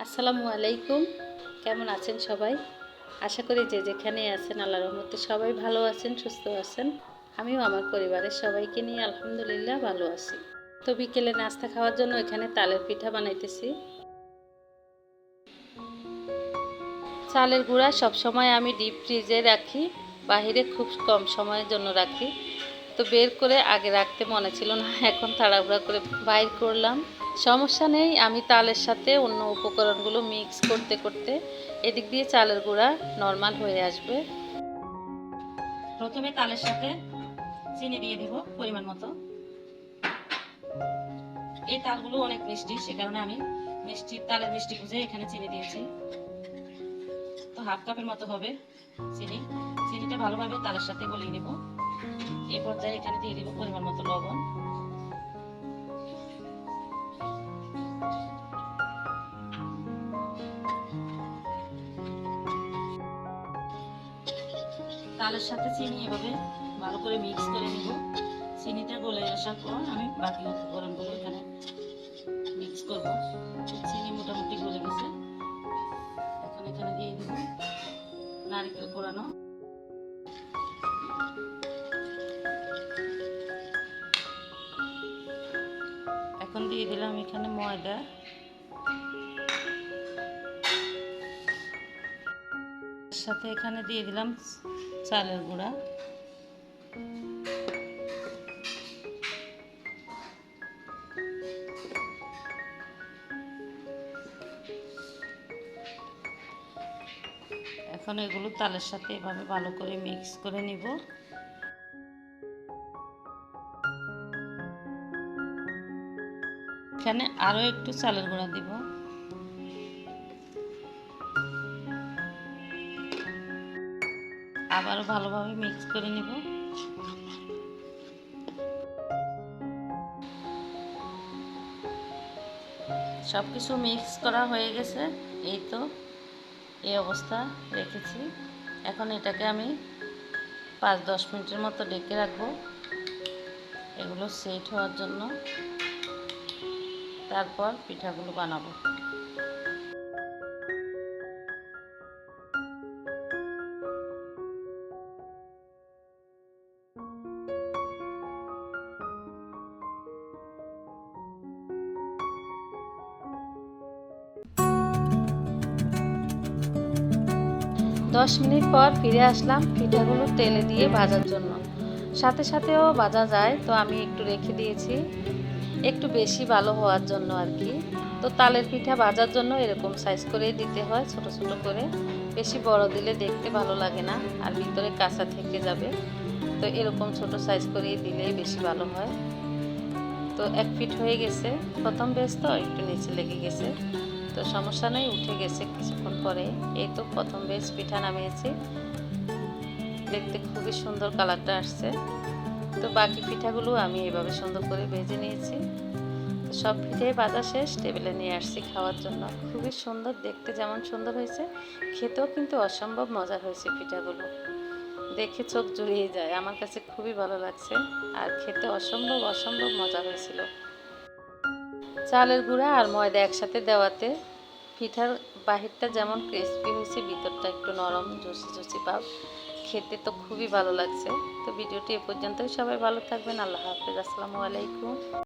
আসসালামু আলাইকুম। কেমন আছেন সবাই? আশা করি যে যেখানে আছেন আল্লাহর রহমতে সবাই ভালো আছেন, সুস্থ আছেন। আমিও আমার পরিবারের সবাইকে নিয়ে আলহামদুলিল্লাহ ভালো আছি। তো বিকেলে নাস্তা খাওয়ার জন্য এখানে তালের পিঠা বানাইতেছি। চালের গুঁড়া সবসময় আমি ডিপ ফ্রিজে রাখি, বাহিরে খুব কম সময়ের জন্য রাখি। তো বের করে আগে রাখতে মনে ছিল না, এখন তাড়াহুড়া করে বাইর করলাম। সমস্যা নেই, আমি তালের সাথে অন্য উপকরণগুলো মিক্স করতে করতে এদিক দিয়ে চালের গুঁড়া নরমাল হয়ে আসবে। প্রথমে তালের সাথে চিনি দিয়ে দিব পরিমাণ মতো। এই তালগুলো অনেক মিষ্টি, সে কারণে আমি তালের মিষ্টি বুঝে এখানে চিনি দিয়েছি। তো হাফ কাপের মতো হবে চিনিটা ভালোভাবে তালের সাথে গলিয়ে নেব। এই পর্যায়ে এখানে দিয়ে দিব পরিমাণ মতো লবণ। তালের সাথে চিনি এভাবে ভালো করে মিক্স করে নিব। চিনিটা গলে আসার পর আমি বাকি উপকরণগুলো এখানে মিক্স করব। চিনি মোটামুটি গলে গেছে, এখন এখানে দিয়ে দিব নারকেল কোরানো। এখন দিয়ে দিলাম এখানে ময়দা, সাথে এখানে দিয়ে দিলাম চালের গুঁড়া। এখন এগুলো তালের সাথে এভাবে ভালো করে মিক্স করে নিব। এখানে আরো একটু চালের গুঁড়া দিব। আবারও ভালোভাবে মিক্স করে নিব। সবকিছু মিক্স করা হয়ে গেছে, এই তো এই অবস্থা রেখেছি। এখন এটাকে আমি 5-10 মিনিটের মতো ঢেকে রাখবো এগুলো সেট হওয়ার জন্য। তারপর পিঠাগুলো বানাবো। 10 মিনিট পর ফিরে আসলাম পিঠাগুলো তেলে দিয়ে ভাজার জন্য। সাথে সাথেও ভাজা যায়, তো আমি একটু রেখে দিয়েছি একটু বেশি ভালো হওয়ার জন্য আর কি। তো তালের পিঠা ভাজার জন্য এরকম সাইজ করেই দিতে হয়, ছোট ছোট করে। বেশি বড় দিলে দেখতে ভালো লাগে না, আর ভিতরে কাঁচা থেকে যাবে। তো এরকম ছোট সাইজ করেই দিলেই বেশি ভালো হয়। তো 1 ফিট হয়ে গেছে, প্রথম বেশ তো একটু নিচে লেগে গেছে, তো সমস্যা নেই, উঠে গেছে কিছুক্ষণ পরে। এই তো প্রথম বেশ পিঠা নামিয়েছি, দেখতে খুবই সুন্দর কালারটা আসছে। তো বাকি পিঠাগুলো আমি এভাবে সুন্দর করে ভেজে নিয়েছি। সব পিঠে ভাজা শেষ, টেবিলে নিয়ে আসছি খাওয়ার জন্য। খুবই সুন্দর দেখতে, যেমন সুন্দর হয়েছে খেতেও কিন্তু অসম্ভব মজার হয়েছে পিঠাগুলো। দেখে চোখ জুড়িয়ে যায়, আমার কাছে খুবই ভালো লাগছে, আর খেতে অসম্ভব অসম্ভব মজা হয়েছিল। চালের গুঁড়া আর ময়দা একসাথে দেওয়াতে পিঠার বাহিরটা যেমন ক্রিস্পি হয়েছে, ভিতরটা একটু নরম জুসি জুসি ভাব। খেতে তো খুবই ভালো লাগছে। তো ভিডিওটি এ পর্যন্তই, সবাই ভালো থাকবেন। আল্লাহ হাফেজ, আসসালামু আলাইকুম।